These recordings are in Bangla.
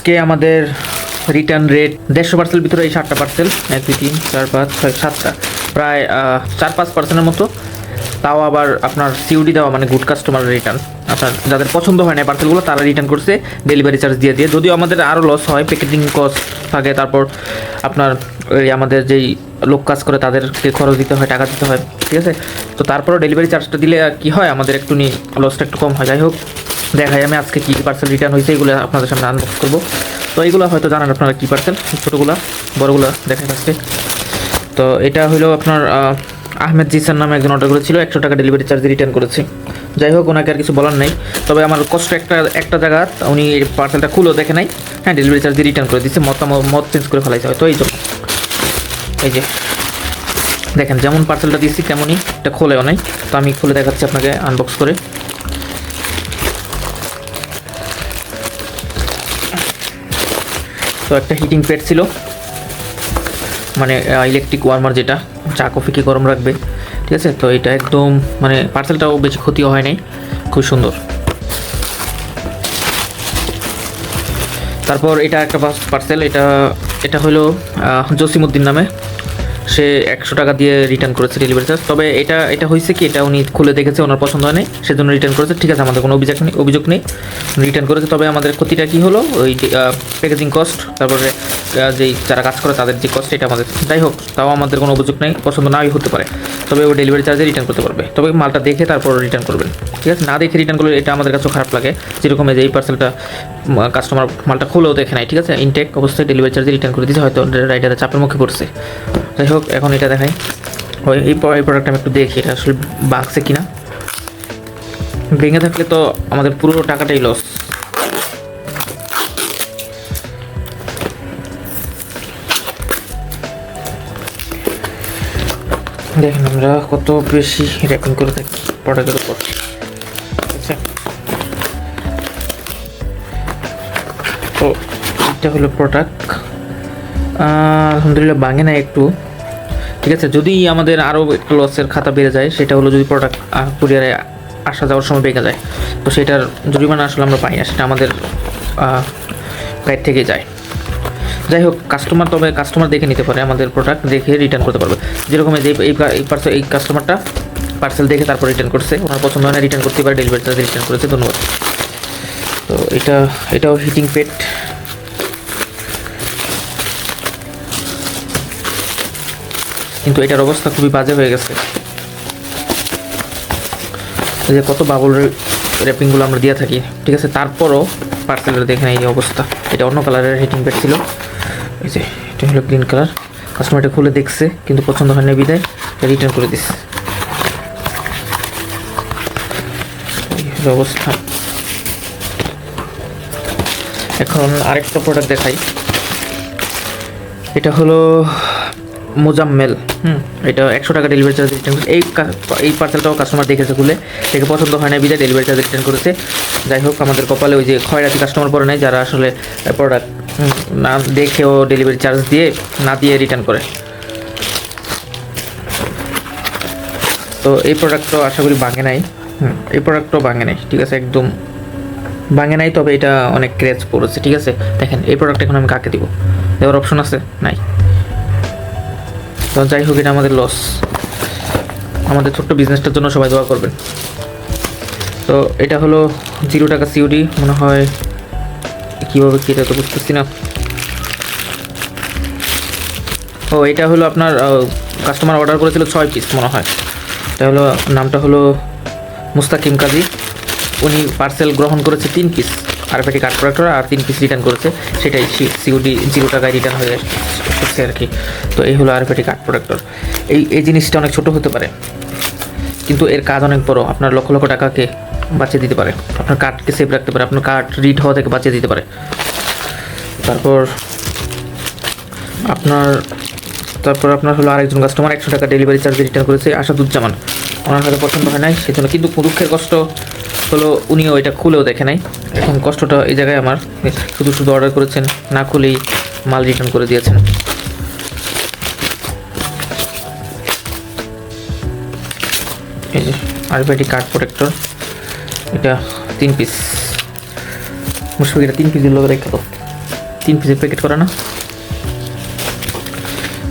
আজকে আমাদের রিটার্ন রেট 150 ভিতরে এই 7টা পার্সেল 1 2 3 4 5 6 7টা প্রায় 4-5% মতো। তাও আবার আপনার সিওডি দেওয়া, মানে গুড কাস্টমার রিটার্ন। আপনার যাদের পছন্দ হয় না পার্সেলগুলো তারা রিটার্ন করছে ডেলিভারি চার্জ দিয়ে দিয়ে। যদিও আমাদের আরও লস হয়, প্যাকেজিং কস্ট থাকে, তারপর আপনার ওই আমাদের যেই লোক কাজ করে তাদেরকে খরচ দিতে হয়, টাকা দিতে হয়, ঠিক আছে। তো তারপরও ডেলিভারি চার্জটা দিলে কি হয়, আমাদের একটু লসটা একটু কম হয়। যাই হোক, দেখাই আমি আজকে কী পার্সেল রিটার্ন হয়েছে, এগুলো আপনাদের সামনে আনবক্স করবো। তো এইগুলো হয়তো জানেন আপনারা কী পার্সেল, ছোটোগুলো বড়োগুলো দেখাই আজকে। তো এটা হলো আপনার আহমেদ জিসান নামে একজন অর্ডার করেছিল, 100 টাকা ডেলিভারি চার্জ রিটার্ন করেছি। যাই হোক, ওনাকে আর কিছু বলার নেই। তবে আমার কষ্ট একটা জায়গা, উনি এই পার্সেলটা খুলেও দেখে নাই, হ্যাঁ ডেলিভারি চার্জ দিয়ে রিটার্ন করে দিচ্ছে। মত চেঞ্জ করে ফেলাইছে হয়তো এই জন্য। এই যে দেখেন, যেমন পার্সেলটা দিচ্ছি তেমনই এটা খোলেও নাই। তো আমি খুলে দেখাচ্ছি আপনাকে আনবক্স করে। তো একটা হিটিং প্যাড ছিল, মানে ইলেকট্রিক ওয়ার্মার, যেটা চা কফিকে গরম রাখবে, ঠিক আছে। তো এটা একদম মানে পার্সেলটাও বেশি ক্ষতিও হয় নাই, খুব সুন্দর। তারপর এটা একটা পার্সেল, এটা হলো জসিমউদ্দিন নামে, সে 100 টাকা দিয়ে রিটার্ন করেছে ডেলিভারি চার্জ। তবে এটা হয়েছে কি, এটা উনি খুলে দেখেছে, ওনার পছন্দ হয় নাই, সেজন্য রিটার্ন করেছে। ঠিক আছে, আমাদের কোনো অভিযোগ নেই, রিটার্ন করেছে। তবে আমাদের ক্ষতিটা কী হলো, ওই প্যাকেজিং কস্ট, তারপরে যেই যারা কাজ করে তাদের যে কস্ট, এটা আমাদের। যাই হোক, তাও আমাদের কোনো অভিযোগ নেই, পছন্দ নাই হতে পারে। তবে ও ডেলিভারি চার্জে রিটার্ন করতে পারবে, তবে মালটা দেখে তারপর রিটার্ন করবেন, ঠিক আছে। না দেখে রিটার্ন করলে এটা আমাদের কাছেও খারাপ লাগে। যেরকম এই পার্সেলটা কাস্টমার মালটা খুলেও দেখে নাই, ঠিক আছে, ইনটেক অবস্থায় ডেলিভারি চার্জে রিটার্ন করে দিয়েছে, হয়তো রাইডারের চাপের মুখে পড়ছে। যাই হোক, এখন এটা দেখাই। এই প্রোডাক্টটা আমি একটু দেখি এটা আসলে ভাঙছে কিনা। ভেঙে থাকলে তো আমাদের পুরো টাকাটাই লস। দেখেন আমরা কত বেশি র্যাপিং করে থাকি প্রোডাক্টের উপর, আচ্ছা। তো এটা হলো প্রোডাক্ট, আলহামদুলিল্লাহ ভাঙে না একটু, ঠিক আছে। যদি আমাদের আরও একটু লসের খাতা বেড়ে যায়, সেটা হলো যদি প্রোডাক্ট কুরিয়ারে আসা যাওয়ার সময় ভেঙে যায়, তো সেটার জরিমানা আসলে আমরা পাই না, সেটা আমাদের গাইড থেকে যায়। যাই হোক, কাস্টমার দেখে নিতে পারে, আমাদের প্রোডাক্ট দেখে রিটার্ন করতে পারবে। যেরকম এই কাস্টমারটা পার্সেল দেখে তারপর রিটার্ন করছে, ওনার পছন্দ হয় না, রিটার্ন করতে পারে, ডেলিভারি চার্জে রিটার্ন করেছে। ধন্যবাদ। তো এটাও হিটিং প্যাড, কিন্তু এটার অবস্থা খুবই বাজে হয়ে গেছে। এই যে কত বাবল র্যাপিংগুলো আমরা দিয়ে থাকি, ঠিক আছে, তারপরও পার্সেলের দেখেন এই অবস্থা। এটা অন্য কালারের হিটিং প্যাড ছিল, এই যে এটা হলো গ্রিন কালার। কাস্টমারটা খুলে দেখছে কিন্তু পছন্দ হয় না, বিদায় রিটার্ন করে দিচ্ছে। এই হলো অবস্থা। এখন আরেকটা প্রোডাক্ট দেখাই, এটা হলো মোজাম্মেল। এটা 100 টাকা ডেলিভারি চার্জ রিটার্ন করেছে। এই পার্সেলটাও কাস্টমার দেখেছে, খুলে দেখে পছন্দ হয় না, বিদায় ডেলিভারি চার্জ রিটার্ন করেছে। যাই হোক, আমাদের কপালে ওই যে খয়রাতি কাস্টমার পরে নেয়, যারা আসলে প্রোডাক্ট না দেখেও ডেলিভারি চার্জ দিয়ে না দিয়ে রিটার্ন করে। তো এই প্রোডাক্টটাও আশা করি ভাঙে নাই, এই প্রোডাক্টটাও ভাঙে নাই, ঠিক আছে, একদম ভাঙে নাই। তবে এটা অনেক ক্র্যাচ পড়েছে, ঠিক আছে। দেখেন এই প্রোডাক্ট এখন আমি কাকে দিব, দেওয়ার অপশন আছে নাই। তো যাই হোক, এটা আমাদের লস। আমাদের ছোট্ট বিজনেসটার জন্য সবাই দোয়া করবেন। তো এটা হলো 0 টাকা সিওডি মনে হয়, কীভাবে কী, এটা তো বুঝতেছি না। ও এটা হলো আপনার কাস্টমার অর্ডার করেছিল 6 পিস মনে হয়। এটা হলো নামটা হলো মুস্তাকিম কাজী। উনি পার্সেল গ্রহণ করেছে 3 পিস আরএফআইডি কার্ড প্রোডাক্টর, আর 3 পিস রিটার্ন করেছে, সেটাই সিওডি 0 টাকায় রিটার্ন হয়ে আসছে আর কি। তো এই হলো আরএফআইডি কার্ড প্রোডাক্টর। এই জিনিসটা অনেক ছোটো হতে পারে, কিন্তু এর কাজ অনেক বড়। আপনার লক্ষ লক্ষ টাকাকে বাঁচিয়ে দিতে পারে, আপনার কার্ডকে সেভ রাখতে পারে, আপনার কার্ড রিড হওয়া থেকে বাঁচিয়ে দিতে পারে। তারপর আপনার হলো আরেকজন কাস্টমার 100 টাকা ডেলিভারি চার্জ রিটার্ন করেছে, আসাদুজ্জামান। ওনার হয়তো পছন্দ হয় নাই, সেজন্য, কিন্তু দুঃখের কষ্ট হলো উনিও এটা খুলেও দেখে নাই। এখন কষ্টটা এই জায়গায় আমার, শুধু অর্ডার করেছেন, না খুলেই মাল রিটার্ন করে দিয়েছেন। এই যে আরএফআইডি কার্ড প্রোটেক্টর, এটা 3 পিস, মুশফিক এটা 3 পিস দিল রেখে তো। 3 পিসের প্যাকেট করা না।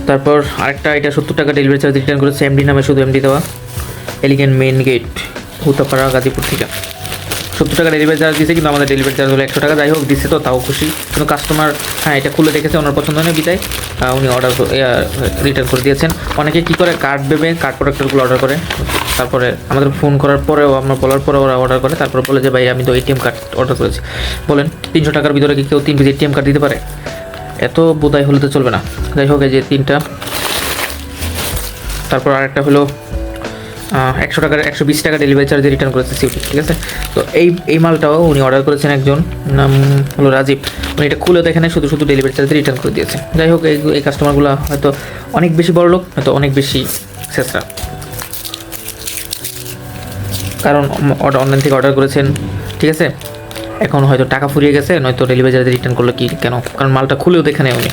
তারপর আরেকটা, এটা 70 টাকা ডেলিভারি চার্জ রিটার্ন করেছে, এমডি নামে, শুধু এমডি দেওয়া, এলিগেন্ট মেন গেট, হুতাপাড়া, গাজীপুর থেকে। 70 টাকা ডেলিভারি চার্জ দিয়েছে, কিন্তু আমাদের ডেলিভারি চার্জ হলো 100 টাকা। যাই হোক, দিচ্ছে তো তাও খুশি। কিন্তু কাস্টমার হ্যাঁ এটা খুলে দেখেছে, ওনার পছন্দ হয় না, বিদায় উনি অর্ডার রিটার্ন করে দিয়েছেন। অনেকে কী করে, কার্ড ভেবে কার্ড প্রোডাক্টগুলো অর্ডার করে, তারপরে আমাদের ফোন করার পরেও, আমরা বলার পরে ওরা অর্ডার করে, তারপর বলে যে ভাই আমি তো এটিএম কার্ড অর্ডার করেছি। বলেন 300 টাকার ভিতরে কি কেউ 3 পিস এটিএম কার্ড দিতে পারে? এত বোধাই হলে তো চলবে না। যাই হোক, এই যে 3টা। তারপর আরেকটা হলো 100 টাকার 120 টাকা ডেলিভারি চার্জে রিটার্ন করেছে সিউটি, ঠিক আছে। তো এই মালটাও উনি অর্ডার করেছেন, একজন নাম হলো রাজীব। উনি এটা খুলে দেখেন, শুধু ডেলিভারি চার্জে রিটার্ন করে দিয়েছে। যাই হোক, এই কাস্টমারগুলো হয়তো অনেক বেশি বড় লোক, হয়তো অনেক বেশি শেষরা, কারণ অনলাইন থেকে অর্ডার করেছেন, ঠিক আছে। এখন হয়তো টাকা ফুরিয়ে গেছে, নয়তো ডেলিভারি চার্জে রিটার্ন করলে কি কেন, কারণ মালটা খুলেও দেখে নেয় উনি।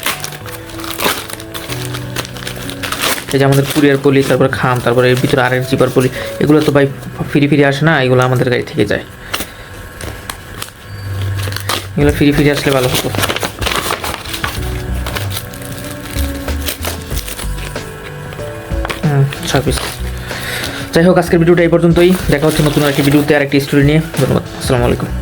এই যে আমাদের কুরিয়ার পলি, তারপরে খাম, তারপরে এর ভিতরে আরেক জিপার পলি, এগুলো তো ভাই ফিরে আসে না, এগুলো আমাদের গাড়ি থেকে যায়। এগুলো ফিরে আসলে ভালো হতো। সার্ভিস। যাই হোক, আজকের ভিডিওটা এই পর্যন্তই। দেখা হচ্ছে নতুন একটি ভিডিওতে আর একটি স্টোরি নিয়ে। ধন্যবাদ। আসসালামু আলাইকুম।